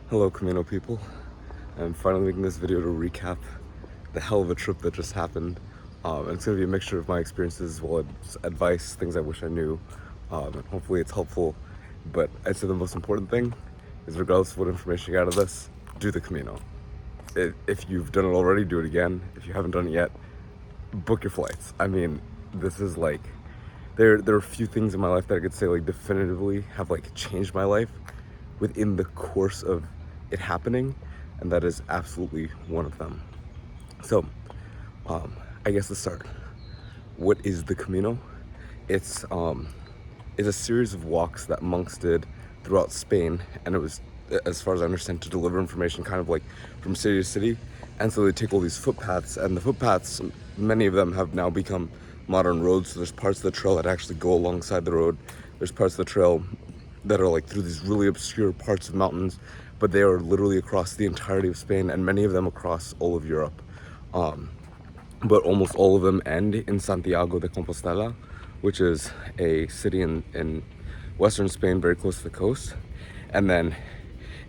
Hello Camino people. I'm finally making this video to recap the hell of a trip that just happened. And it's going to be a mixture of my experiences as well as advice, things I wish I knew, and hopefully it's helpful. But I'd say the most important thing is, regardless of what information you get out of this, do the Camino. If you've done it already, do it again. If you haven't done it yet, book your flights. I mean, this is like, there are a few things in my life that I could say like definitively have like changed my life within the course of it happening, and that is absolutely one of them. So, I guess let's start. What is the Camino? It's a series of walks that monks did throughout Spain, and it was, as far as I understand, to deliver information kind of like from city to city. And so they take all these footpaths, and the footpaths, many of them have now become modern roads. So there's parts of the trail that actually go alongside the road. There's parts of the trail that are like through these really obscure parts of mountains, but they are literally across the entirety of Spain, and many of them across all of Europe. But almost all of them end in Santiago de Compostela, which is a city in western Spain, very close to the coast. And then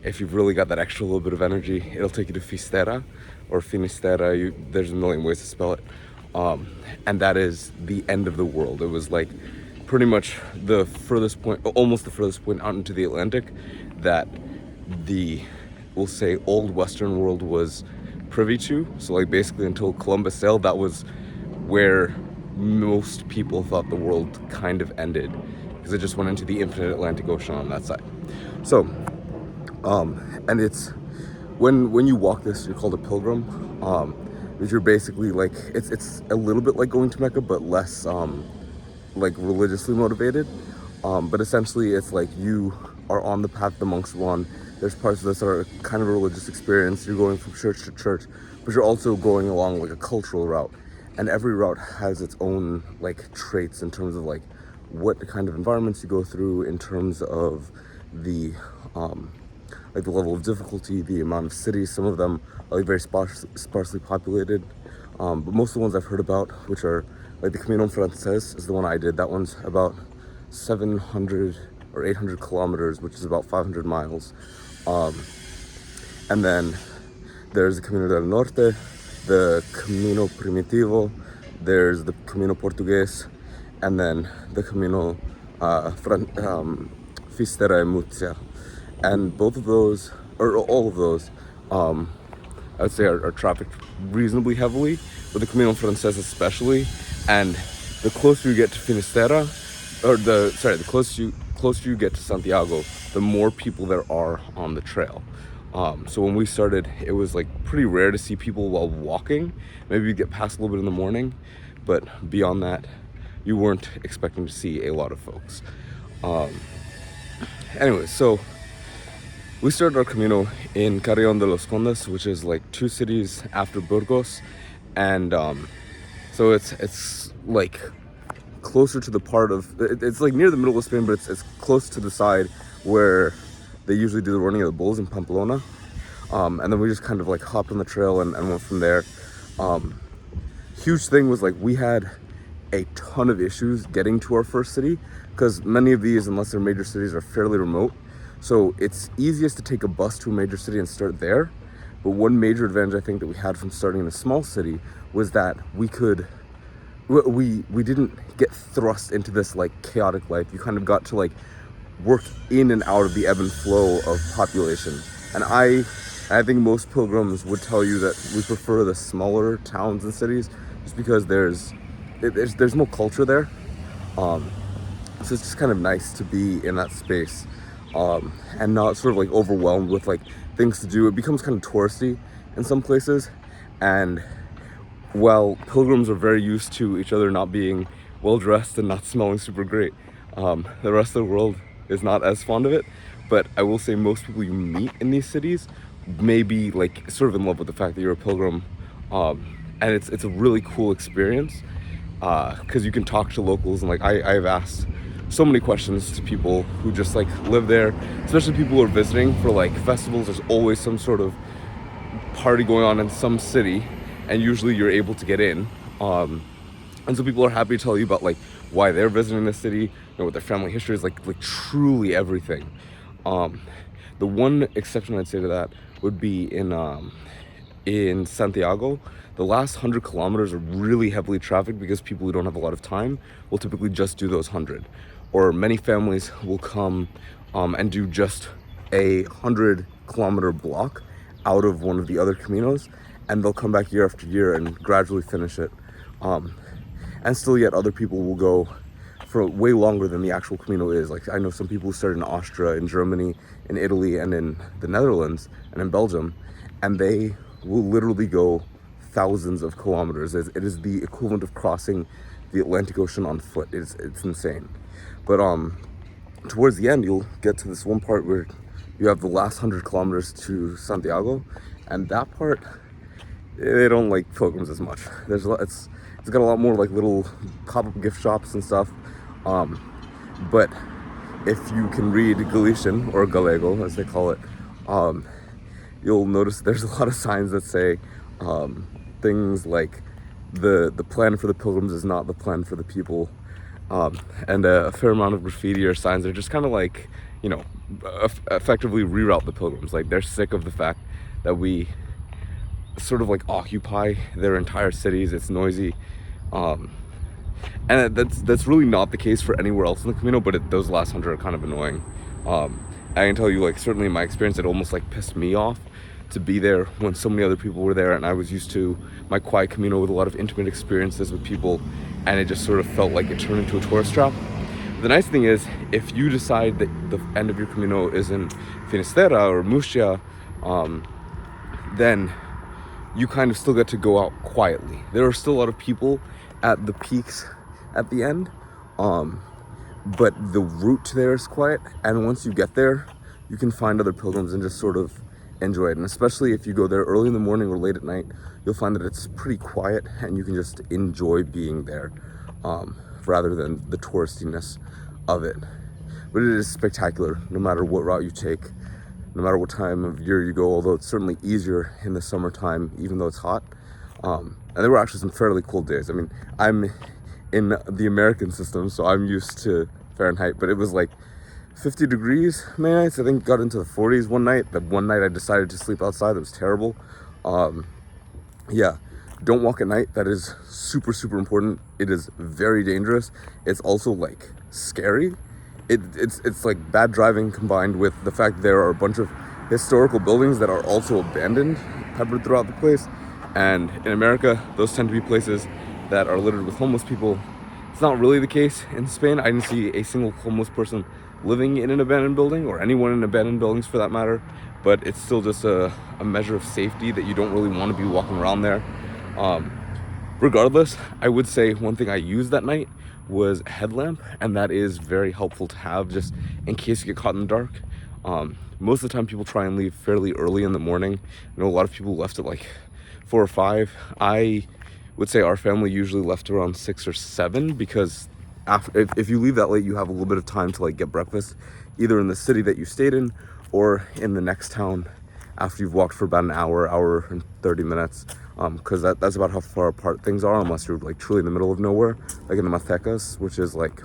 if you've really got that extra little bit of energy, it'll take you to Fistera or Finisterra. There's a million ways to spell it. And that is the end of the world. It was like pretty much the furthest point, almost the furthest point out into the Atlantic that we'll say, old Western world was privy to. So like basically until Columbus sailed, that was where most people thought the world kind of ended, because it just went into the infinite Atlantic Ocean on that side. So, and it's, when you walk this, you're called a pilgrim. Because you're basically like, it's a little bit like going to Mecca, but less like religiously motivated. But essentially it's like you are on the path the monks were on. There's parts of this that are kind of a religious experience. You're going from church to church, but you're also going along like a cultural route. And every route has its own like traits in terms of like what kind of environments you go through, in terms of the like the level of difficulty, the amount of cities. Some of them are like very sparsely populated, but most of the ones I've heard about, which are like the Camino Frances, is the one I did. That one's about 700 or 800 kilometers, which is about 500 miles. And then there's the Camino del Norte, the Camino Primitivo, there's the Camino Portugués, and then the Camino Fistera y Murcia. And both of those, or all of those, I would say are trafficked reasonably heavily, but the Camino Frances especially. And the closer you get to Finisterra, the closer you get to Santiago, the more people there are on the trail. So when we started, it was like pretty rare to see people while walking. Maybe you get past a little bit in the morning, but beyond that, you weren't expecting to see a lot of folks. Anyway, so we started our Camino in Carrión de los Condes, which is like 2 cities after Burgos, and so it's like closer to the part of, it's like near the middle of Spain, but it's close to the side where they usually do the running of the bulls in Pamplona. And then we just kind of like hopped on the trail and went from there. Huge thing was like we had a ton of issues getting to our first city, because many of these, unless they're major cities, are fairly remote. So it's easiest to take a bus to a major city and start there. But one major advantage I think that we had from starting in a small city was that we didn't get thrust into this like chaotic life. You kind of got to like work in and out of the ebb and flow of population. And I think most pilgrims would tell you that we prefer the smaller towns and cities, just because there's no culture there. So it's just kind of nice to be in that space, and not sort of like overwhelmed with like things to do. It becomes kind of touristy in some places, and while pilgrims are very used to each other not being well dressed and not smelling super great, the rest of the world is not as fond of it. But I will say most people you meet in these cities may be like sort of in love with the fact that you're a pilgrim, and it's a really cool experience, because you can talk to locals, and like I've asked so many questions to people who just like live there, especially people who are visiting for like festivals. There's always some sort of party going on in some city, and usually you're able to get in. And so people are happy to tell you about like why they're visiting the city, what their family history is, like truly everything. The one exception I'd say to that would be in Santiago. The last 100 kilometers are really heavily trafficked because people who don't have a lot of time will typically just do those 100. Or many families will come and do just a 100 kilometer block out of one of the other caminos, and they'll come back year after year and gradually finish it. And still yet other people will go for way longer than the actual Camino is. Like I know some people who started in Austria, in Germany, in Italy, and in the Netherlands, and in Belgium, and they will literally go thousands of kilometers. It is the equivalent of crossing the Atlantic Ocean on foot. It's insane. But towards the end, you'll get to this one part where you have the last 100 kilometers to Santiago, and that part, they don't like pilgrims as much. It's got a lot more like little pop-up gift shops and stuff. But if you can read Galician, or Gallego as they call it, you'll notice there's a lot of signs that say things like the plan for the pilgrims is not the plan for the people, and a fair amount of graffiti or signs that are just kind of like, effectively reroute the pilgrims. Like they're sick of the fact that we sort of like occupy their entire cities. It's noisy, and that's really not the case for anywhere else in the Camino, but those last 100 are kind of annoying. I can tell you, like, certainly in my experience, it almost like pissed me off to be there when so many other people were there, and I was used to my quiet Camino with a lot of intimate experiences with people, and it just sort of felt like it turned into a tourist trap. The nice thing is, if you decide that the end of your Camino is in Finisterre or Murcia, then you kind of still get to go out quietly. There are still a lot of people at the peaks at the end, but the route there is quiet, and once you get there, you can find other pilgrims and just sort of enjoy it. And especially if you go there early in the morning or late at night, you'll find that it's pretty quiet and you can just enjoy being there, rather than the touristiness of it. But it is spectacular no matter what route you take, no matter what time of year you go, although it's certainly easier in the summertime, even though it's hot. And there were actually some fairly cold days. I mean, I'm in the American system, so I'm used to Fahrenheit, but it was like 50 degrees many nights. I think it got into the 40s one night. The one night I decided to sleep outside, it was terrible. Yeah, don't walk at night. That is super, super important. It is very dangerous. It's also like scary. It's like bad driving combined with the fact that there are a bunch of historical buildings that are also abandoned, peppered throughout the place. And in America, those tend to be places that are littered with homeless people. It's not really the case in Spain. I didn't see a single homeless person living in an abandoned building, or anyone in abandoned buildings for that matter, but it's still just a measure of safety that you don't really want to be walking around there. Regardless, I would say one thing I used that night was a headlamp, and that is very helpful to have just in case you get caught in the dark. Most of the time people try and leave fairly early in the morning. I know a lot of people left at like 4 or 5. I would say our family usually left around 6 or 7, because if you leave that late, you have a little bit of time to like get breakfast, either in the city that you stayed in or in the next town after you've walked for about an hour and 30 minutes, because that's about how far apart things are, unless you're like truly in the middle of nowhere, like in the Matecas, which is like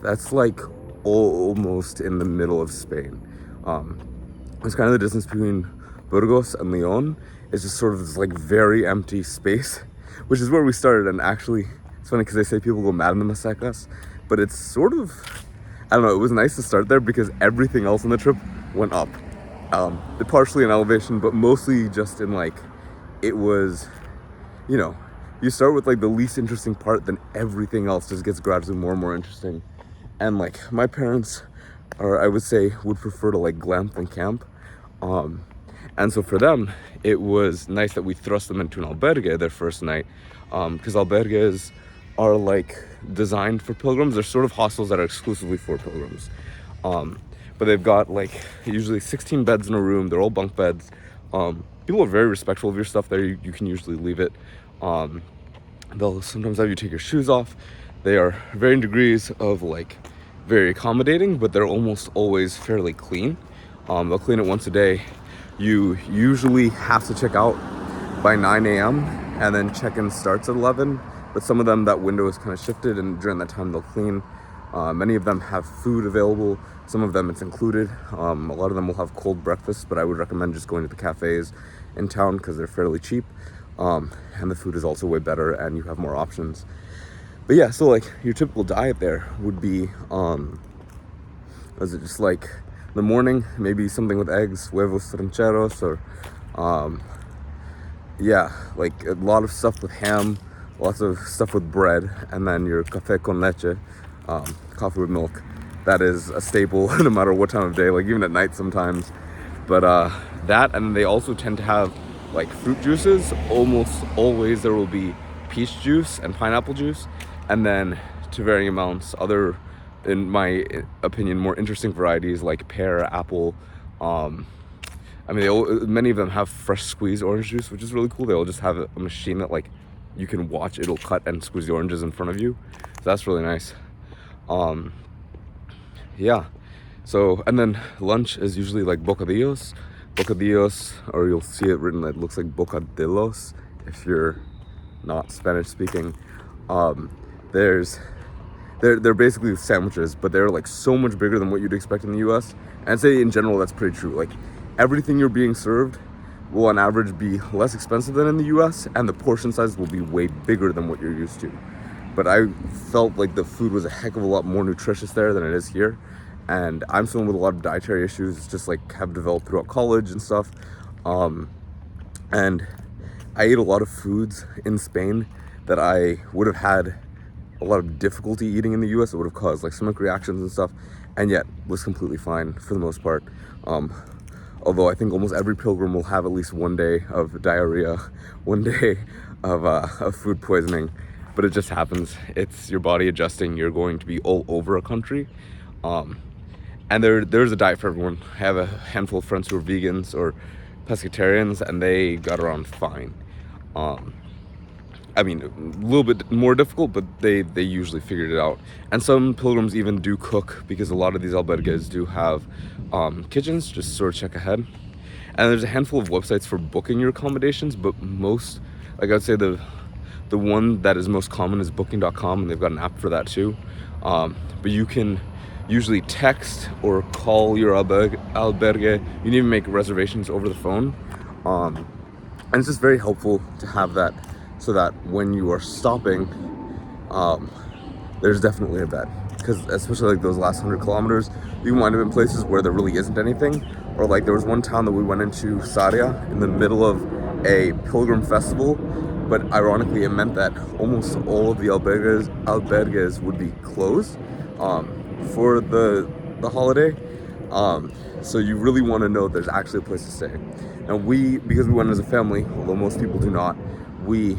that's like almost in the middle of Spain. It's kind of the distance between Burgos and Leon. It's just sort of this like very empty space, which is where we started. And actually, it's funny because they say people go mad in the Matecas, but it's sort of, I don't know, it was nice to start there because everything else on the trip went up. Partially in elevation, but mostly just in like, it was, you start with like the least interesting part, then everything else just gets gradually more and more interesting. And like my parents I would say would prefer to like glamp than camp. And so for them, it was nice that we thrust them into an albergue their first night, because albergues are like designed for pilgrims. They're sort of hostels that are exclusively for pilgrims. But they've got like usually 16 beds in a room. They're all bunk beds. People are very respectful of your stuff there. You can usually leave it. They'll sometimes have you take your shoes off. They are varying degrees of like very accommodating, but they're almost always fairly clean. They'll clean it once a day. You usually have to check out by 9 a.m. and then check-in starts at 11. But some of them, that window is kind of shifted, and during that time they'll clean. Many of them have food available. Some of them it's included. A lot of them will have cold breakfast, but I would recommend just going to the cafes in town because they're fairly cheap. And the food is also way better and you have more options. But yeah, so like your typical diet there would be, is it just like the morning, maybe something with eggs, huevos rancheros, or yeah, like a lot of stuff with ham, lots of stuff with bread, and then your café con leche, coffee with milk. That is a staple no matter what time of day, like even at night sometimes. But that, and they also tend to have like fruit juices. Almost always there will be peach juice and pineapple juice, and then to varying amounts other, in my opinion, more interesting varieties like pear, apple. I mean, many of them have fresh squeezed orange juice, which is really cool. They'll just have a machine that like you can watch, it'll cut and squeeze the oranges in front of you. So that's really nice. Yeah. So, and then lunch is usually like bocadillos, or you'll see it written, it looks like bocadillos if you're not Spanish speaking. They're basically sandwiches, but they're like so much bigger than what you'd expect in the US. And I'd say in general that's pretty true. Like everything you're being served will on average be less expensive than in the US, and the portion size will be way bigger than what you're used to. But I felt like the food was a heck of a lot more nutritious there than it is here. And I'm someone with a lot of dietary issues, just like have developed throughout college and stuff. And I ate a lot of foods in Spain that I would have had a lot of difficulty eating in the US. It would have caused like stomach reactions and stuff, and yet was completely fine for the most part. Although I think almost every pilgrim will have at least one day of diarrhea, one day of food poisoning, but it just happens. It's your body adjusting. You're going to be all over a country. And there's a diet for everyone. I have a handful of friends who are vegans or pescatarians, and they got around fine. I mean, a little bit more difficult, but they usually figured it out. And some pilgrims even do cook, because a lot of these albergues do have kitchens, just sort of check ahead. And there's a handful of websites for booking your accommodations, but most, like I would say the one that is most common is booking.com, and they've got an app for that too. But you can usually text or call your albergue. You can even make reservations over the phone. And it's just very helpful to have that, so that when you are stopping, there's definitely a bed. Because especially like those last 100 kilometers, you can wind up in places where there really isn't anything. Or like there was one town that we went into, Saria, in the middle of a pilgrim festival, but ironically it meant that almost all of the albergues would be closed for the holiday. So you really want to know there's actually a place to stay. Now because we went as a family, although most people do not, we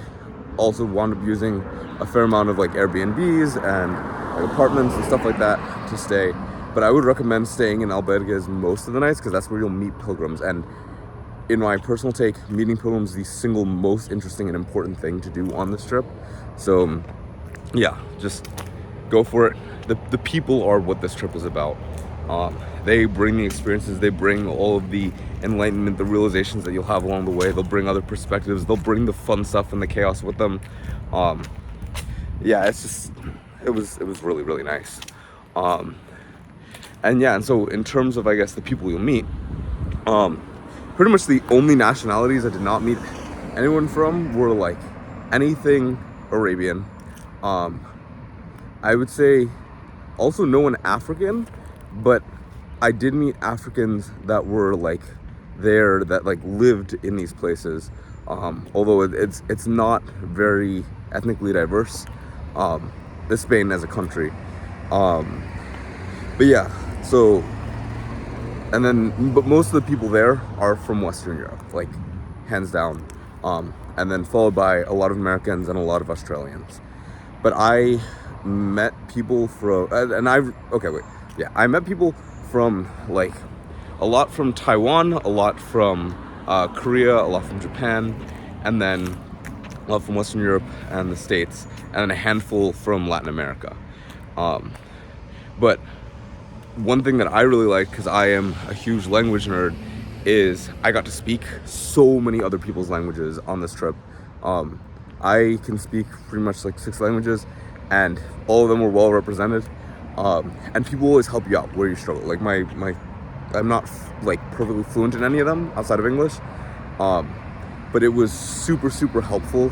also wound up using a fair amount of like Airbnbs and like apartments and stuff like that to stay. But I would recommend staying in albergues most of the nights, because that's where you'll meet pilgrims. And in my personal take, meeting pilgrims is the single most interesting and important thing to do on this trip. So yeah, just go for it. The people are what this trip is about. They bring the experiences, they bring all of the enlightenment, the realizations that you'll have along the way. They'll bring other perspectives, they'll bring the fun stuff and the chaos with them. Yeah, it was really, really nice. And so in terms of, I guess, the people you'll meet, pretty much the only nationalities I did not meet anyone from were like anything Arabian. I would say also no one African, but I did meet Africans that were like there, that like lived in these places. Although it's not very ethnically diverse, the Spain as a country. But yeah, so, but most of the people there are from Western Europe, like hands down. And then followed by a lot of Americans and a lot of Australians. But I met people from, I met people from like a lot from Taiwan, a lot from Korea, a lot from Japan, and then a lot from Western Europe and the States, and then a handful from Latin America. But one thing that I really like, because I am a huge language nerd, is I got to speak so many other people's languages on this trip. I can speak pretty much like 6 languages, and all of them were well represented. And people always help you out where you struggle. Like I'm not like perfectly fluent in any of them outside of English, but it was super, super helpful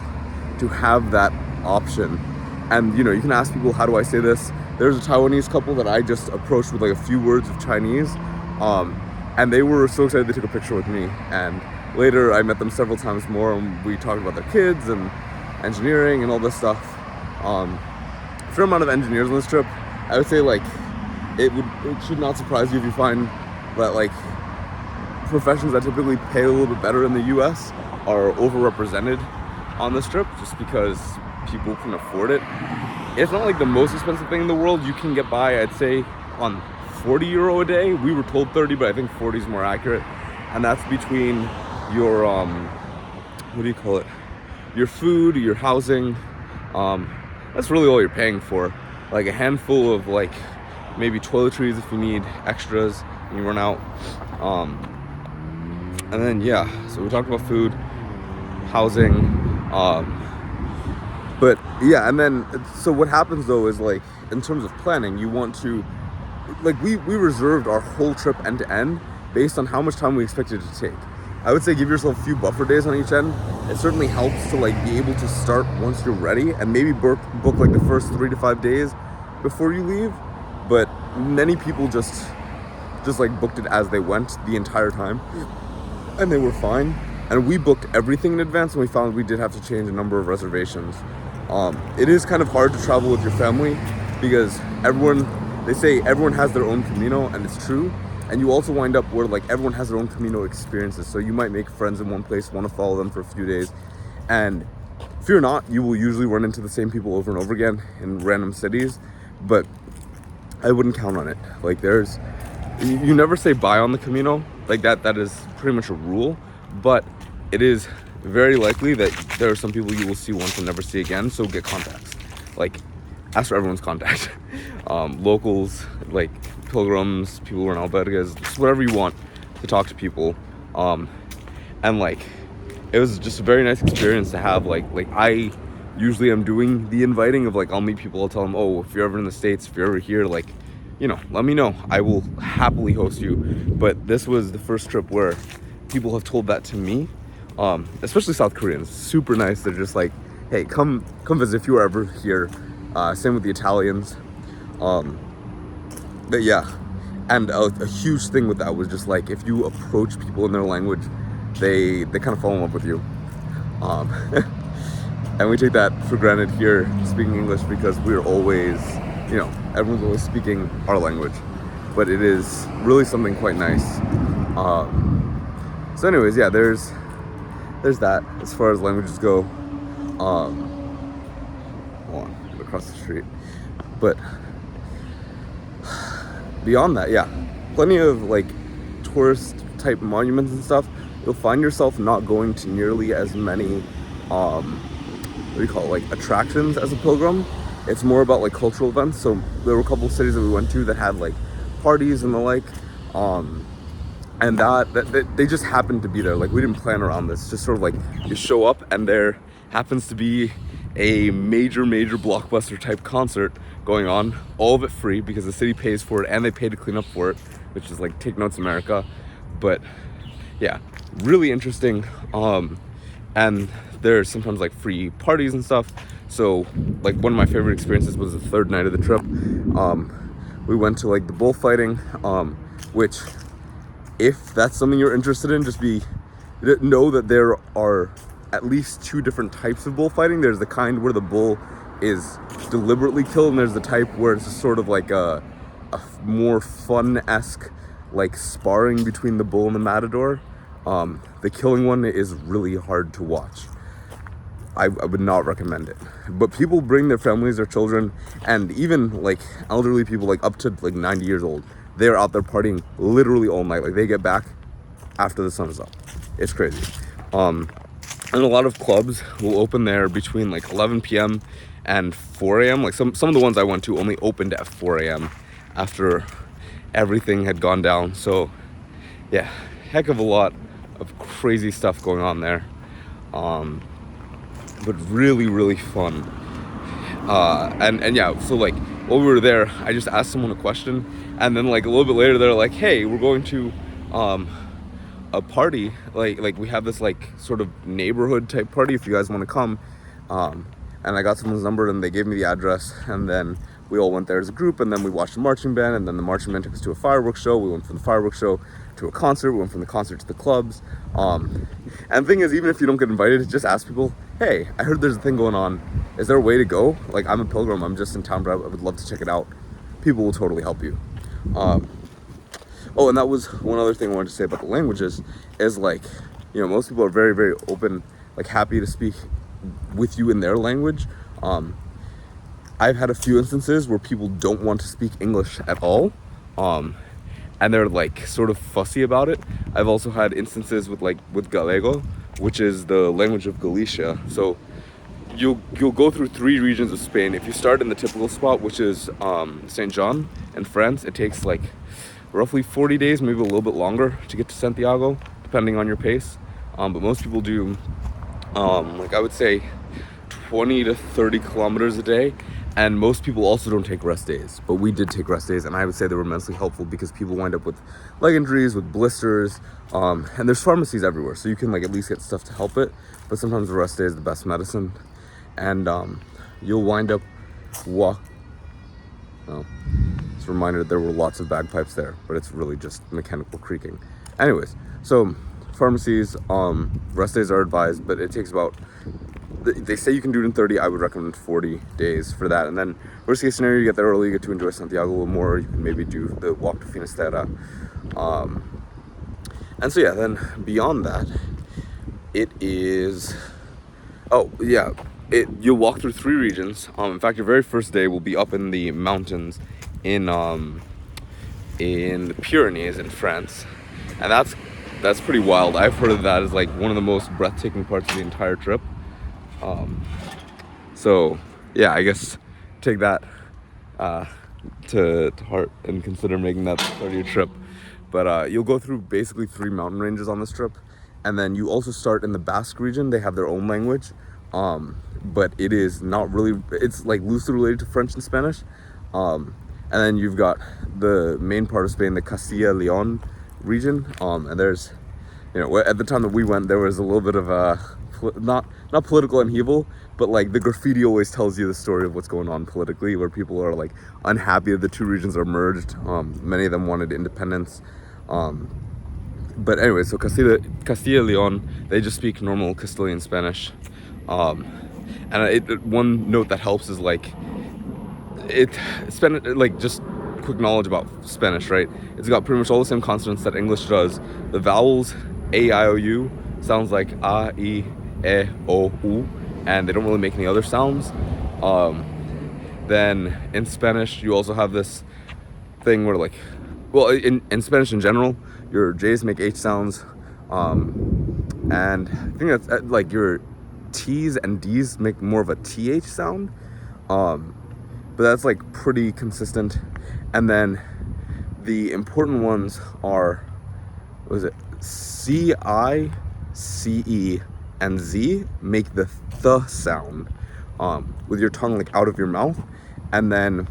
to have that option. And you know, you can ask people, how do I say this? There's a Taiwanese couple that I just approached with like a few words of Chinese, and they were so excited they took a picture with me. And later I met them several times more, and we talked about their kids and engineering and all this stuff. A fair amount of engineers on this trip. I would say like it should not surprise you if you find that like professions that typically pay a little bit better in the US are overrepresented on this trip, just because people can afford it. It's not like the most expensive thing in the world. You can get by, I'd say, on 40 euro a day. We were told 30, but I think 40 is more accurate. And that's between your what do you call it, your food, your housing. That's really all you're paying for. Like a handful of like maybe toiletries if you need extras and you run out. And then yeah, so we talked about food, housing, but yeah, and then so what happens though is like in terms of planning, you want to like we reserved our whole trip end to end based on how much time we expected it to take. I would say give yourself a few buffer days on each end. It certainly helps to like be able to start once you're ready, and maybe book like the first 3 to 5 days before you leave. But many people just like booked it as they went the entire time, and they were fine. And we booked everything in advance, and we found we did have to change a number of reservations. It is kind of hard to travel with your family because they say everyone has their own Camino, and it's true. And you also wind up where like everyone has their own Camino experiences. So you might make friends in one place, want to follow them for a few days. And fear not, you will usually run into the same people over and over again in random cities. But I wouldn't count on it. Like you never say bye on the Camino. Like that is pretty much a rule. But it is very likely that there are some people you will see once and never see again. So get contacts. Like ask for everyone's contact. Locals, like pilgrims, people who are in albergues, just whatever you want to talk to people. And like it was just a very nice experience to have. Like I usually am doing the inviting of like I'll meet people, I'll tell them, oh, if you're ever in the States, if you're ever here, like, you know, let me know, I will happily host you. But this was the first trip where people have told that to me, especially South Koreans. Super nice. They're just like, hey, come visit if you were ever here. Same with the Italians. But yeah, and a huge thing with that was just like if you approach people in their language, they kind of fall in love with you. And we take that for granted here speaking English because we're always, you know, everyone's always speaking our language. But it is really something quite nice. So anyways, yeah, there's that as far as languages go. Hold on, across the street. But beyond that, yeah, plenty of like tourist type monuments and stuff. You'll find yourself not going to nearly as many what do you call it, like attractions as a pilgrim. It's more about like cultural events. So there were a couple of cities that we went to that had like parties and the like, and that they just happened to be there. Like we didn't plan around this, just sort of like you show up and there happens to be a major blockbuster type concert going on, all of it free because the city pays for it and they pay to clean up for it, which is like take notes America. But yeah, really interesting. And there's sometimes like free parties and stuff. So like one of my favorite experiences was the third night of the trip. We went to like the bullfighting, which if that's something you're interested in, just know that there are at least 2 different types of bullfighting. There's the kind where the bull is deliberately killed, and there's the type where it's just sort of like a more fun-esque like sparring between the bull and the matador. The killing one is really hard to watch. I would not recommend it. But people bring their families, their children, and even like elderly people, like up to like 90 years old. They're out there partying literally all night. Like they get back after the sun is up. It's crazy. And a lot of clubs will open there between like 11 p.m. and 4 a.m. Like some of the ones I went to only opened at 4 a.m. after everything had gone down. So yeah, heck of a lot of crazy stuff going on there. But really fun. And yeah, so like while we were there, I just asked someone a question, and then like a little bit later, they're like, "Hey, we're going to a party. Like we have this like sort of neighborhood type party. If you guys want to come." And I got someone's number, and they gave me the address, and then we all went there as a group, and then we watched the marching band, and then the marching band took us to a fireworks show. We went from the fireworks show to a concert. We went from the concert to the clubs. And the thing is, even if you don't get invited, just ask people, "Hey, I heard there's a thing going on. Is there a way to go? Like, I'm a pilgrim. I'm just in town, but I would love to check it out." People will totally help you. Oh, and that was one other thing I wanted to say about the languages is, like, you know, most people are very, very open, like happy to speak with you in their language. I've had a few instances where people don't want to speak English at all, and they're like sort of fussy about it. I've also had instances with Gallego, which is the language of Galicia. So you'll go through 3 regions of Spain. If you start in the typical spot, which is Saint John in France, it takes like roughly 40 days, maybe a little bit longer to get to Santiago, depending on your pace. But most people do like, I would say 20 to 30 kilometers a day. And most people also don't take rest days, but we did take rest days, and I would say they were immensely helpful because people wind up with leg injuries, with blisters, and there's pharmacies everywhere, so you can like at least get stuff to help it. But sometimes the rest day is the best medicine, and you'll wind up it's a reminder that there were lots of bagpipes there, but it's really just mechanical creaking. Anyways, so pharmacies, rest days are advised, but it takes about, they say you can do it in 30. I would recommend 40 days for that. And then worst case scenario, you get there early, you get to enjoy Santiago a little more. You can maybe do the walk to Finisterre. And so yeah, then beyond that, it is, you'll walk through 3 regions. In fact, your very first day will be up in the mountains in the Pyrenees in France. And that's pretty wild. I've heard of that as like one of the most breathtaking parts of the entire trip. So yeah, I guess take that to heart and consider making that part of your trip. But you'll go through basically 3 mountain ranges on this trip, and then you also start in the Basque region. They have their own language, but it is not really, it's like loosely related to French and Spanish. And then you've got the main part of Spain, the Castilla Leon region, and there's, you know, at the time that we went, there was a little bit of a not political upheaval, but like the graffiti always tells you the story of what's going on politically, where people are like unhappy that the 2 regions are merged. Many of them wanted independence. But anyway, so Castilla Leon, they just speak normal Castilian Spanish. And one note that helps is like just quick knowledge about Spanish, right? It's got pretty much all the same consonants that English does. The vowels A, I, O, U sounds like A, I, E, O, U, and they don't really make any other sounds. Then in Spanish, you also have this thing where like, well, in Spanish in general, your J's make H sounds, and I think that's like your T's and D's make more of a TH sound, but that's like pretty consistent. And then the important ones are, what is it? C, I, C, E, and Z make the th sound with your tongue like out of your mouth. And then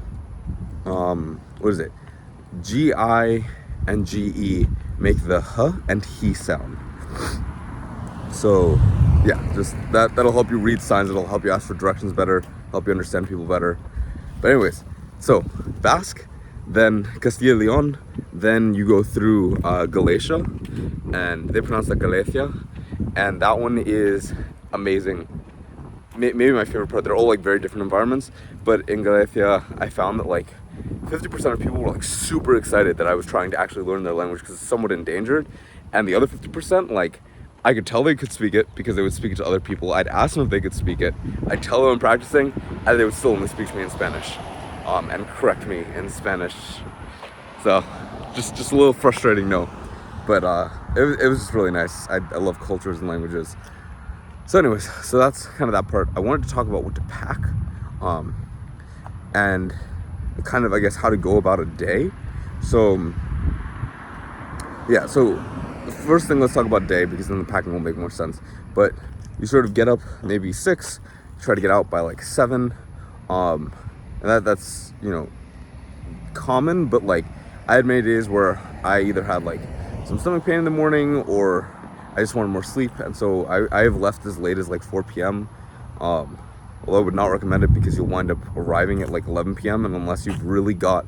what is it? G, I, and G, E make the h and he sound. So yeah, just that'll help you read signs. It'll help you ask for directions better, help you understand people better. But anyways, so Basque, then Castilla Leon, then you go through Galicia, and they pronounce that Galicia, and that one is amazing. Maybe my favorite part. They're all like very different environments, but in Galicia, I found that like 50% of people were like super excited that I was trying to actually learn their language because it's somewhat endangered, and the other 50%, like, I could tell they could speak it because they would speak it to other people. I'd ask them if they could speak it. I'd tell them I'm practicing, and they would still only speak to me in Spanish, and correct me in Spanish. So, just a little frustrating note, but it was just really nice. I love cultures and languages. So anyways, so that's kind of that part. I wanted to talk about what to pack, and kind of, I guess, how to go about a day. So yeah, so the first thing, let's talk about day, because then the packing will make more sense. But you sort of get up maybe 6, try to get out by like 7, and that's, you know, common. But like, I had many days where I either had like some stomach pain in the morning, or I just wanted more sleep, and so I have left as late as like 4 p.m. Although I would not recommend it, because you'll wind up arriving at like 11 p.m. and unless you've really got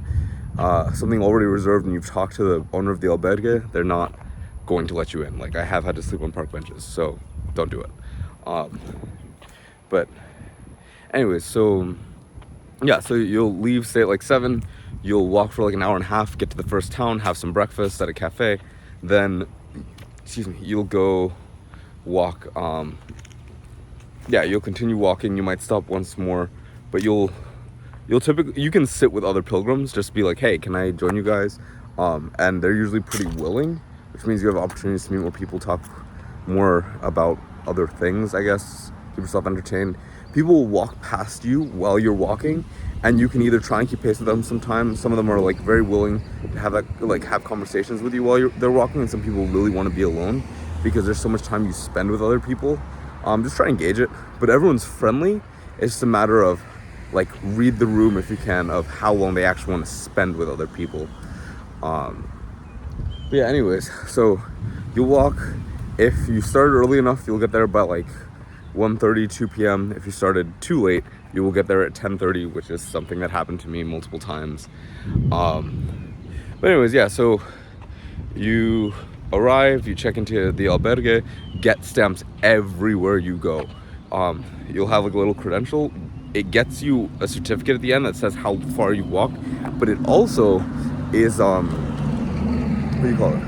something already reserved and you've talked to the owner of the albergue, they're not going to let you in. Like, I have had to sleep on park benches, so don't do it. But anyways, so yeah, so you'll leave, say, at like 7. You'll walk for like an hour and a half, get to the first town, have some breakfast at a cafe. Then, excuse me, you'll go walk. Yeah, you'll continue walking. You might stop once more, but you'll typically, you can sit with other pilgrims, just be like, hey, can I join you guys? And they're usually pretty willing, which means you have opportunities to meet more people, talk more about other things, I guess, keep yourself entertained. People will walk past you while you're walking, and you can either try and keep pace with them. Sometimes some of them are like very willing to have that, like, have conversations with you while they're walking, and some people really want to be alone because there's so much time you spend with other people. Just try and engage it, but everyone's friendly. It's just a matter of, like, read the room if you can, of how long they actually want to spend with other people. But yeah, anyways, so you'll walk. If you started early enough, you'll get there by like 1:30, 2 p.m. If you started too late, you will get there at 10:30, which is something that happened to me multiple times. But anyways, yeah, so you arrive, you check into the albergue, get stamps everywhere you go. You'll have like a little credential. It gets you a certificate at the end that says how far you walked, but it also is, what do you call it?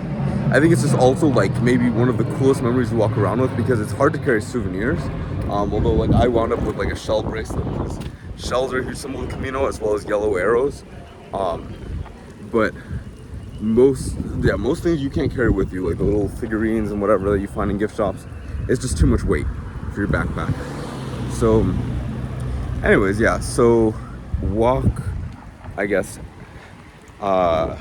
I think it's just also like maybe one of the coolest memories you walk around with, because it's hard to carry souvenirs. Although, like, I wound up with like a shell bracelet, because shells are a huge symbol of Camino, as well as yellow arrows. But most things you can't carry with you, like the little figurines and whatever that you find in gift shops. It's just too much weight for your backpack. So anyways, yeah, so walk, I guess. So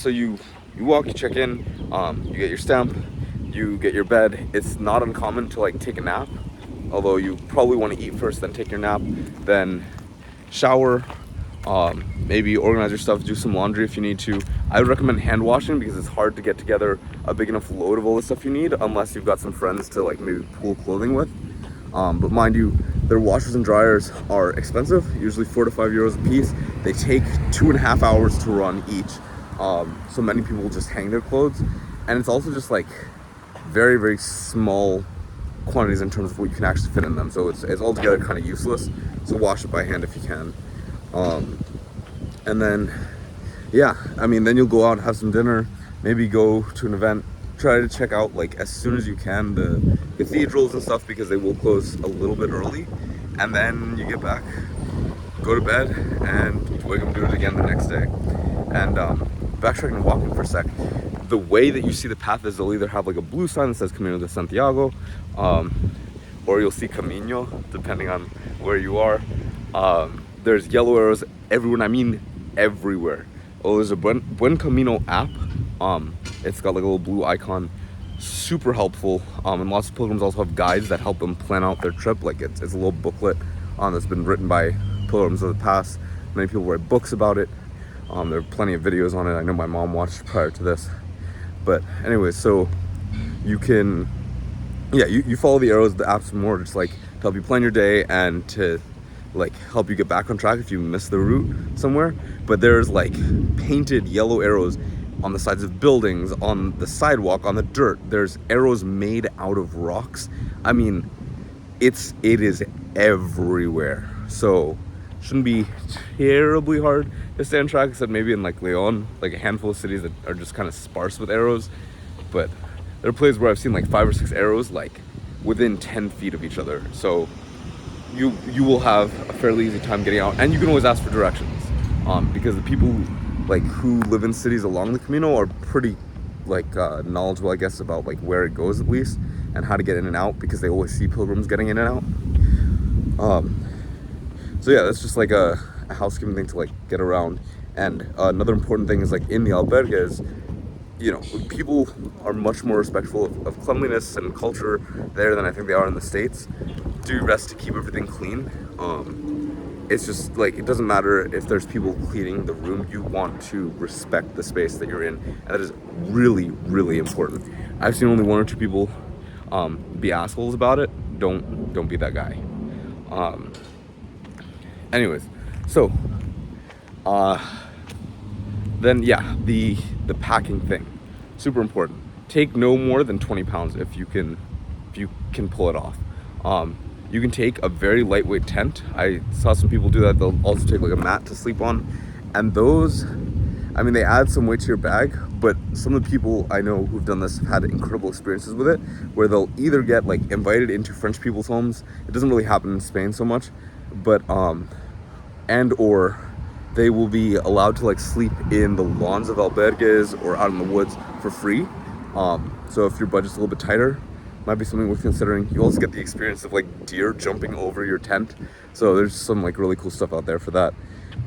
you walk, you check in, you get your stamp, you get your bed. It's not uncommon to like take a nap, although you probably want to eat first, then take your nap, then shower, maybe organize your stuff, do some laundry if you need to. I would recommend hand washing, because it's hard to get together a big enough load of all the stuff you need unless you've got some friends to like maybe pool clothing with. But mind you, their washers and dryers are expensive, usually 4 to 5 euros a piece. They take 2.5 hours to run each. So many people just hang their clothes, and it's also just like very, very small quantities in terms of what you can actually fit in them. So it's altogether kind of useless. So wash it by hand if you can. And then, yeah, I mean, then you'll go out, have some dinner, maybe go to an event. Try to check out, like, as soon as you can, the cathedrals and stuff, because they will close a little bit early. And then you get back, go to bed, and wake up and do it again the next day. And backtracking and walking for a sec, the way that you see the path is they'll either have like a blue sign that says Camino de Santiago, or you'll see Camino, depending on where you are. There's yellow arrows everywhere, and I mean everywhere. Oh, there's a Buen Camino app. It's got like a little blue icon, super helpful. And lots of pilgrims also have guides that help them plan out their trip. Like, it's a little booklet that's been written by pilgrims of the past. Many people write books about it. There are plenty of videos on it. I know my mom watched prior to this. But anyways, so you can, yeah, you follow the arrows. The app's more just like to help you plan your day and to like help you get back on track if you miss the route somewhere. But there's like painted yellow arrows on the sides of buildings, on the sidewalk, on the dirt. There's arrows made out of rocks. I mean, it is everywhere. So shouldn't be terribly hard to stay on track, except maybe in like Leon, like a handful of cities that are just kind of sparse with arrows. But there are places where I've seen like 5 or 6 arrows like within 10 feet of each other. So you will have a fairly easy time getting out, and you can always ask for directions, because the people like who live in cities along the Camino are pretty like knowledgeable, I guess, about like where it goes at least, and how to get in and out, because they always see pilgrims getting in and out. So yeah, that's just like a housekeeping thing to like get around. And another important thing is, like, in the albergues, you know, people are much more respectful of cleanliness and culture there than I think they are in the States. Do your best to keep everything clean. it's just like, it doesn't matter if there's people cleaning the room, you want to respect the space that you're in, and that is really, really important. I've seen only one or two people be assholes about it. Don't be that guy. Anyways, so then yeah, the packing thing, super important. Take no more than 20 pounds if you can pull it off. You can take a very lightweight tent. I saw some people do that. They'll also take like a mat to sleep on, and those, I mean, they add some weight to your bag, but some of the people I know who've done this have had incredible experiences with it, where they'll either get like invited into French people's homes. It doesn't really happen in Spain so much, but and or they will be allowed to like sleep in the lawns of albergues or out in the woods for free. So if your budget's a little bit tighter, might be something worth considering. You also get the experience of like deer jumping over your tent. So there's some like really cool stuff out there for that.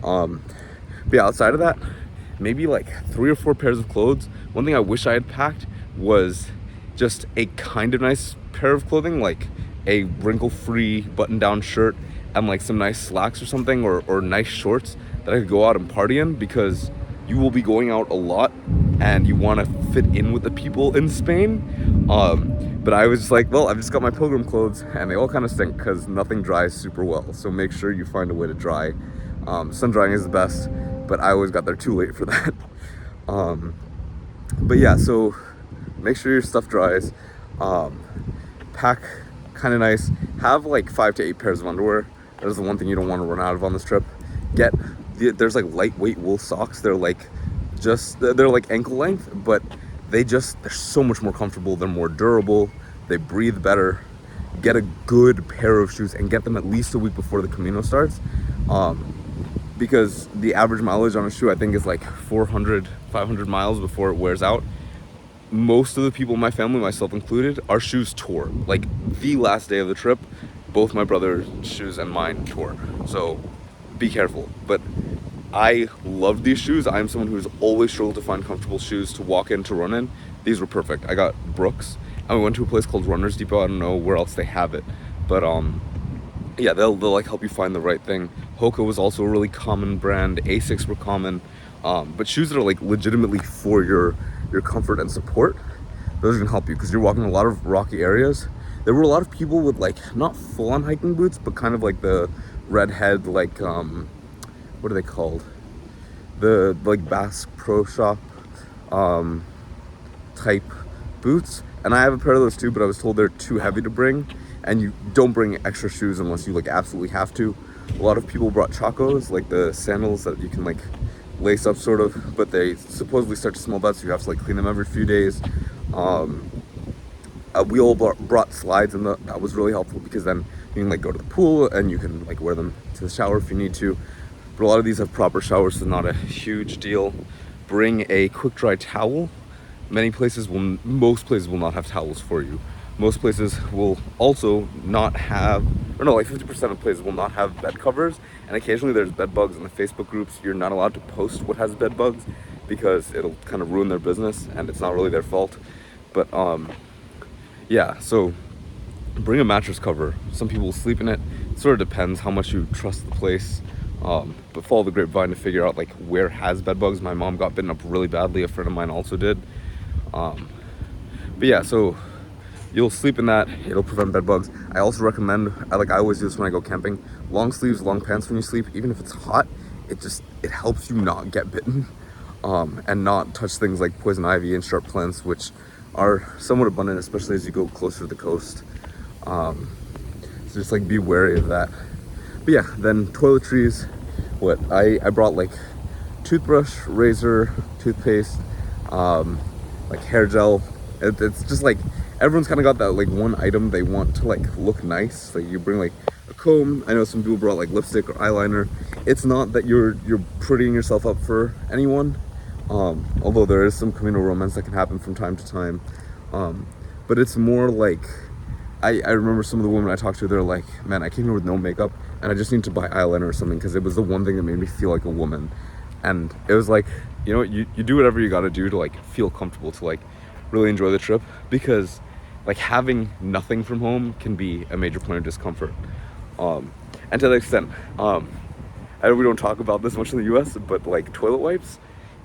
But yeah, outside of that, maybe like 3 or 4 pairs of clothes. One thing I wish I had packed was just a kind of nice pair of clothing, like a wrinkle-free button-down shirt and like some nice slacks or something, or nice shorts that I could go out and party in, because you will be going out a lot and you want to fit in with the people in Spain. But I was just like, well, I've just got my pilgrim clothes and they all kind of stink because nothing dries super well. So make sure you find a way to dry. Sun drying is the best, but I always got there too late for that. But yeah, so make sure your stuff dries. Pack kind of nice. Have like 5 to 8 pairs of underwear. That is the one thing you don't want to run out of on this trip. There's like lightweight wool socks. They're like ankle length, but they're so much more comfortable. They're more durable. They breathe better. Get a good pair of shoes and get them at least a week before the Camino starts. Because the average mileage on a shoe, I think, is like 400, 500 miles before it wears out. Most of the people in my family, myself included, our shoes tore. Like the last day of the trip, both my brother's shoes and mine tore. So be careful. But I loved these shoes. I'm someone who's always struggled to find comfortable shoes to walk in, to run in. These were perfect. I got Brooks, and we went to a place called Runner's Depot. I don't know where else they have it, but yeah, they'll like help you find the right thing. Hoka was also a really common brand. Asics were common, but shoes that are like legitimately for your comfort and support, those are gonna help you, because you're walking a lot of rocky areas. There were a lot of people with like not full-on hiking boots, but kind of like the redhead, like what are they called? The like Basque Pro Shop type boots. And I have a pair of those too, but I was told they're too heavy to bring, and you don't bring extra shoes unless you like absolutely have to. A lot of people brought chacos, like the sandals that you can like lace up sort of, but they supposedly start to smell bad, so you have to like clean them every few days. We all brought slides, and that was really helpful, because then you can like go to the pool and you can like wear them to the shower if you need to. But a lot of these have proper showers, so not a huge deal. Bring a quick dry towel. Most places will not have towels for you. Most places will also not have, or no, like 50% of places will not have bed covers. And occasionally there's bed bugs in the Facebook groups. You're not allowed to post what has bed bugs, because it'll kind of ruin their business, and it's not really their fault. But yeah, so bring a mattress cover. Some people will sleep in it. It sort of depends how much you trust the place. But follow the grapevine to figure out like where has bed bugs. My mom got bitten up really badly. A friend of mine also did. But yeah, so you'll sleep in that. It'll prevent bed bugs. I also recommend, I always do this when I go camping, long sleeves, long pants when you sleep. Even if it's hot, it helps you not get bitten, and not touch things like poison ivy and sharp plants, which are somewhat abundant, especially as you go closer to the coast. So just like be wary of that. But yeah, then toiletries. I brought like toothbrush, razor, toothpaste, like hair gel. It's just like everyone's kind of got that like one item they want to like look nice. Like you bring like a comb. I know some people brought like lipstick or eyeliner. It's not that you're prettying yourself up for anyone, although there is some Camino romance that can happen from time to time. But it's more like, I remember some of the women I talked to, they're like, man, I came here with no makeup and I just need to buy eyeliner or something, because it was the one thing that made me feel like a woman. And it was like, you know, you do whatever you gotta do to like feel comfortable, to like really enjoy the trip, because like having nothing from home can be a major point of discomfort. And to that extent, I know we don't talk about this much in the US, but like toilet wipes,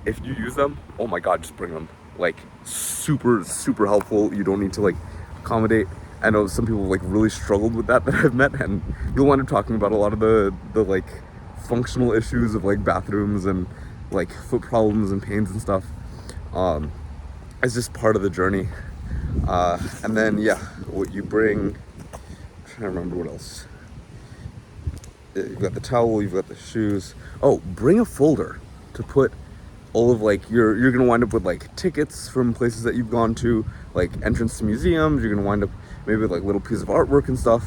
if you use them, oh my god, just bring them. Like super, super helpful. You don't need to like accommodate. I know some people like really struggled with that I've met, and you'll wind up talking about a lot of the like functional issues of like bathrooms and like foot problems and pains and stuff. It's just part of the journey. And then yeah, what you bring, I'm trying to remember what else. You've got the towel, you've got the shoes. Oh, bring a folder to put all of like you're gonna wind up with like tickets from places that you've gone to, like entrance to museums. You're gonna wind up maybe with like little piece of artwork and stuff,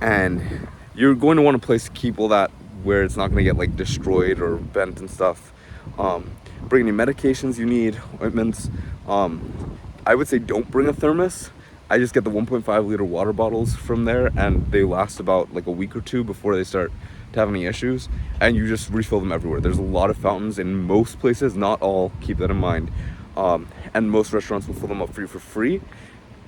and you're going to want a place to keep all that where it's not gonna get like destroyed or bent and stuff. Bring any medications you need, ointments. I would say don't bring a thermos. I just get the 1.5 liter water bottles from there, and they last about like a week or two before they start to have any issues, and you just refill them everywhere. There's a lot of fountains in most places, not all, keep that in mind. And most restaurants will fill them up for you for free,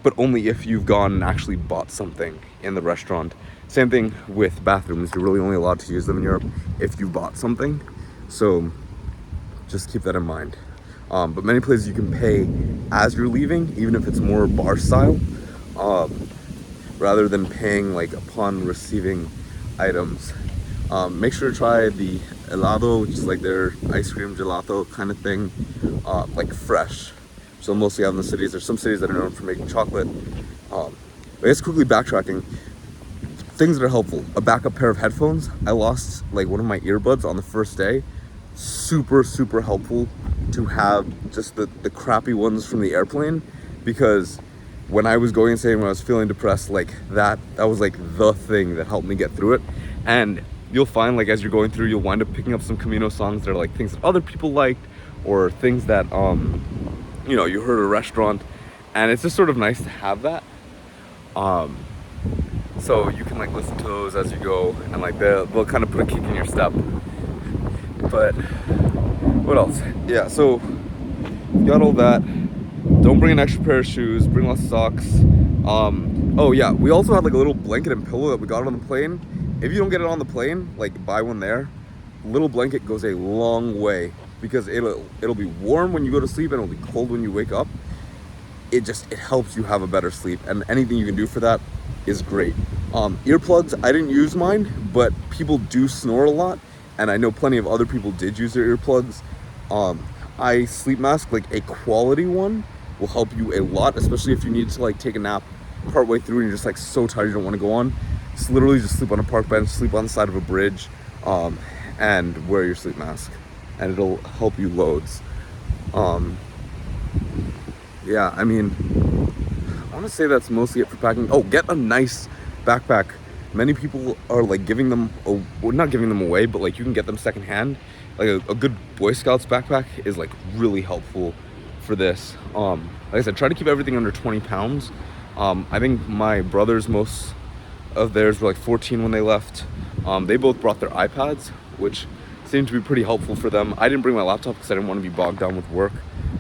but only if you've gone and actually bought something in the restaurant. Same thing with bathrooms. You're really only allowed to use them in Europe if you bought something. So just keep that in mind. But many places you can pay as you're leaving, even if it's more bar style, rather than paying like upon receiving items. Make sure to try the helado, which is like their ice cream gelato kind of thing, like fresh. So mostly out in the cities. There's some cities that are known for making chocolate. But I guess quickly backtracking, things that are helpful. A backup pair of headphones. I lost like one of my earbuds on the first day. Super, super helpful to have just the crappy ones from the airplane, because when I was going insane, when I was feeling depressed, like that was like the thing that helped me get through it. And you'll find like as you're going through, you'll wind up picking up some Camino songs that are like things that other people liked, or things that you know, you heard at a restaurant, and it's just sort of nice to have that. So you can like listen to those as you go, and like they'll kind of put a kick in your step. But what else? Yeah, so you got all that. Don't bring an extra pair of shoes, bring less socks. Oh yeah, we also had like a little blanket and pillow that we got on the plane. If you don't get it on the plane, like buy one there. Little blanket goes a long way, because it'll be warm when you go to sleep and it'll be cold when you wake up. It helps you have a better sleep, and anything you can do for that is great. Earplugs, I didn't use mine, but people do snore a lot, and I know plenty of other people did use their earplugs. I sleep mask, like a quality one, will help you a lot, especially if you need to like take a nap partway through and you're just like so tired you don't want to go on. Just literally just sleep on a park bench, sleep on the side of a bridge, and wear your sleep mask, and it'll help you loads. Yeah, I mean, I want to say that's mostly it for packing. Oh, get a nice backpack. Many people are like giving them, well, not giving them away, but like you can get them secondhand. Like a good Boy Scouts backpack is like really helpful for this. Like I said, try to keep everything under 20 pounds. I think my brothers, most of theirs were like 14 when they left. They both brought their iPads, which seemed to be pretty helpful for them. I didn't bring my laptop because I didn't want to be bogged down with work.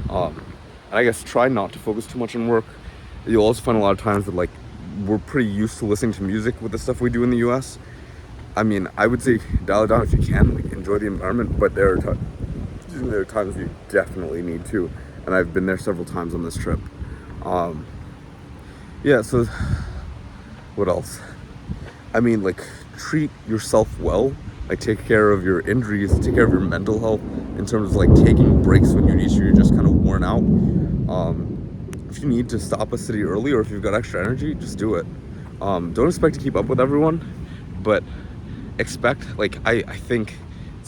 And I guess try not to focus too much on work. You'll also find a lot of times that like we're pretty used to listening to music with the stuff we do in the US. I mean, I would say dial it down if you can, like enjoy the environment, but there are times you definitely need to, and I've been there several times on this trip. Yeah, so what else? I mean, like treat yourself well, like take care of your injuries, take care of your mental health in terms of like taking breaks when you need to, you're just kind of worn out. If you need to stop a city early, or if you've got extra energy, just do it. Don't expect to keep up with everyone, but expect, like, I think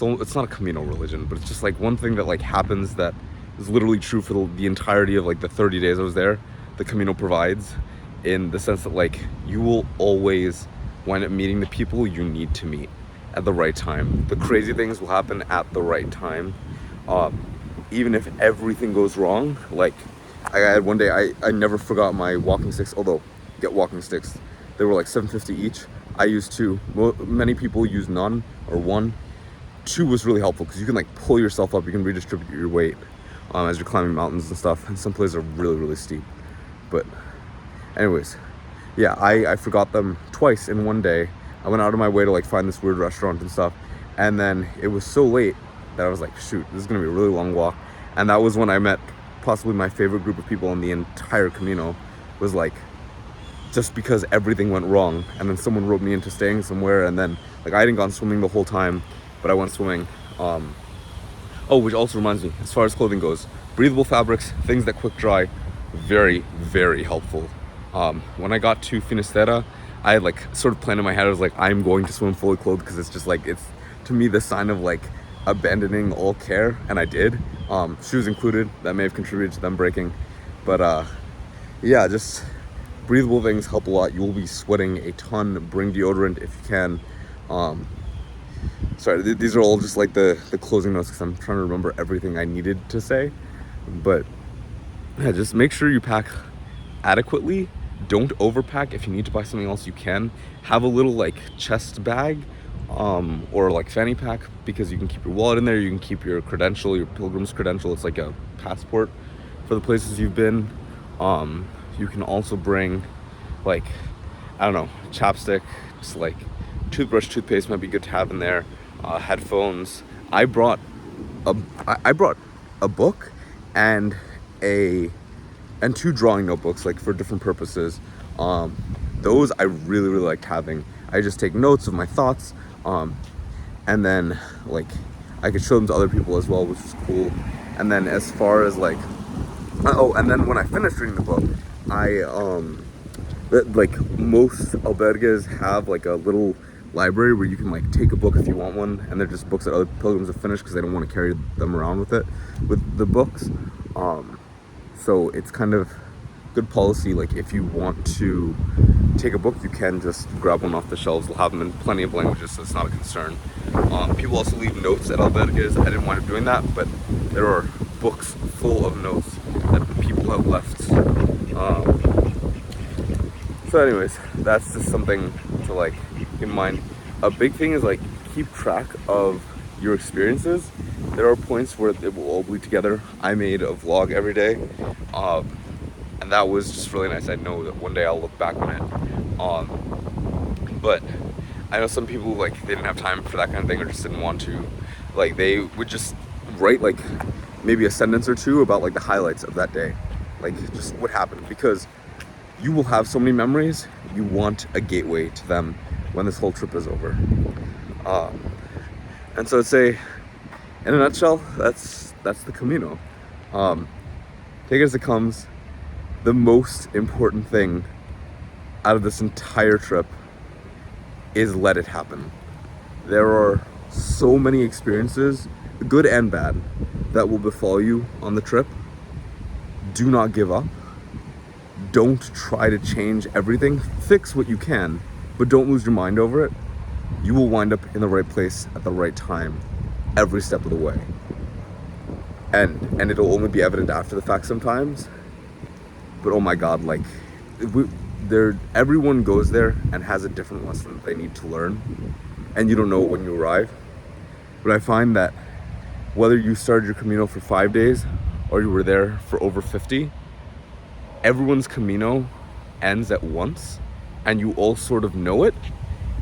it's not a Camino religion, but it's just like one thing that like happens that is literally true for the entirety of like the 30 days I was there. The Camino provides, in the sense that like you will always wind up meeting the people you need to meet at the right time. The crazy things will happen at the right time. Even if everything goes wrong, like I had one day, I never forgot my walking sticks, although get walking sticks. They were like $7.50 each. I used 2. Many people use none or 1. 2 was really helpful because you can like pull yourself up, you can redistribute your weight as you're climbing mountains and stuff. And some places are really, really steep. But anyways, yeah, I forgot them twice in one day. I went out of my way to like find this weird restaurant and stuff, And then it was so late that I was like, shoot, this is gonna be a really long walk. And that was when I met possibly my favorite group of people on the entire Camino. Was like, just because everything went wrong, and then someone wrote me into staying somewhere, and then like I hadn't gone swimming the whole time, but I went swimming. Oh, which also reminds me, as far as clothing goes, breathable fabrics, things that quick dry, very, very helpful. When I got to Finisterre, I had like sort of planned in my head, I was like, I'm going to swim fully clothed, because it's just like, it's to me the sign of like abandoning all care, and I did. Shoes included, that may have contributed to them breaking, but yeah, just breathable things help a lot. You will be sweating a ton. Bring deodorant if you can. Sorry, these are all just like the closing notes, because I'm trying to remember everything I needed to say. But yeah, just make sure you pack adequately. Don't overpack. If you need to buy something else, you can. Have a little like chest bag, or like fanny pack, because you can keep your wallet in there. You can keep your credential, your pilgrim's credential. It's like a passport for the places you've been. You can also bring like, I don't know, chapstick, just like toothbrush, toothpaste might be good to have in there. Headphones. I brought a book and two drawing notebooks, like for different purposes. Those I really liked having. I just take notes of my thoughts, and then like I could show them to other people as well, which is cool. And then as far as like, and then when I finished reading the book, like most albergues have like a little library where you can like take a book if you want one, and they're just books that other pilgrims have finished because they don't want to carry them around with the books. So it's kind of good policy, like if you want to take a book, you can just grab one off the shelves. They'll have them in plenty of languages, so it's not a concern. People also leave notes at albergues. I didn't wind up doing that, but there are books full of notes that people have left. So anyways, that's just something to like keep in mind. A big thing is like keep track of your experiences. There are points where it will all bleed together. I made a vlog every day, and that was just really nice. I know that one day I'll look back on it. But I know some people, like, they didn't have time for that kind of thing, or just didn't want to. Like, they would just write like maybe a sentence or two about like the highlights of that day, like just what happened, because you will have so many memories. You want a gateway to them when this whole trip is over. And so I'd say, in a nutshell, that's the Camino. Take it as it comes. The most important thing out of this entire trip is let it happen. There are so many experiences, good and bad, that will befall you on the trip. Do not give up. Don't try to change everything. Fix what you can, but don't lose your mind over it. You will wind up in the right place at the right time every step of the way. And it'll only be evident after the fact sometimes. But oh my God, like, everyone goes there and has a different lesson that they need to learn, and you don't know it when you arrive. But I find that whether you started your Camino for 5 days or you were there for over 50, everyone's Camino ends at once, and you all sort of know it,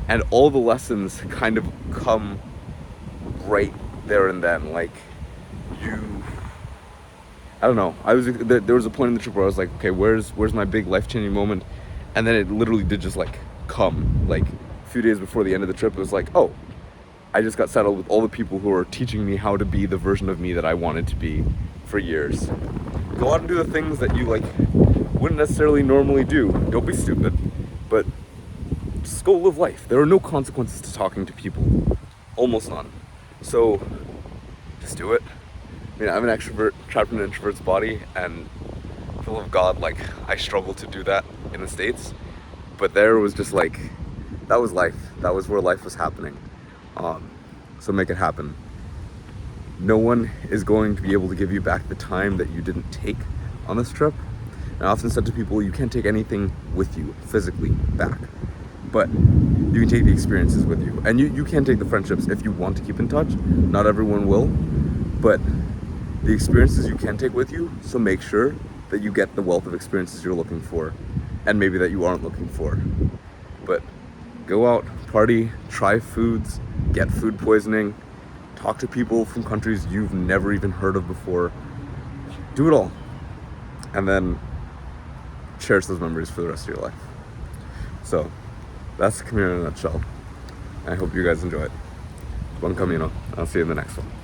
and all the lessons kind of come right there and then. Like, I don't know. There was a point in the trip where I was like, okay, where's my big life-changing moment? And then it literally did just like come. Like a few days before the end of the trip, it was like, oh, I just got settled with all the people who are teaching me how to be the version of me that I wanted to be for years. Go out and do the things that you like wouldn't necessarily normally do. Don't be stupid, but just go live life. There are no consequences to talking to people, almost none. So just do it. I mean, I'm an extrovert trapped in an introvert's body, and full of God, like, I struggle to do that in the States. But there was just like, that was life. That was where life was happening. So make it happen. No one is going to be able to give you back the time that you didn't take on this trip. And I often said to people, you can't take anything with you physically back, but you can take the experiences with you. And you can take the friendships if you want to keep in touch. Not everyone will, but the experiences you can take with you. So make sure that you get the wealth of experiences you're looking for, and maybe that you aren't looking for. But Go out, party, try foods, get food poisoning, talk to people from countries you've never even heard of before. Do it all. And then cherish those memories for the rest of your life. So that's the Camino in a nutshell. I hope you guys enjoy it. Buen camino. I'll see you in the next one.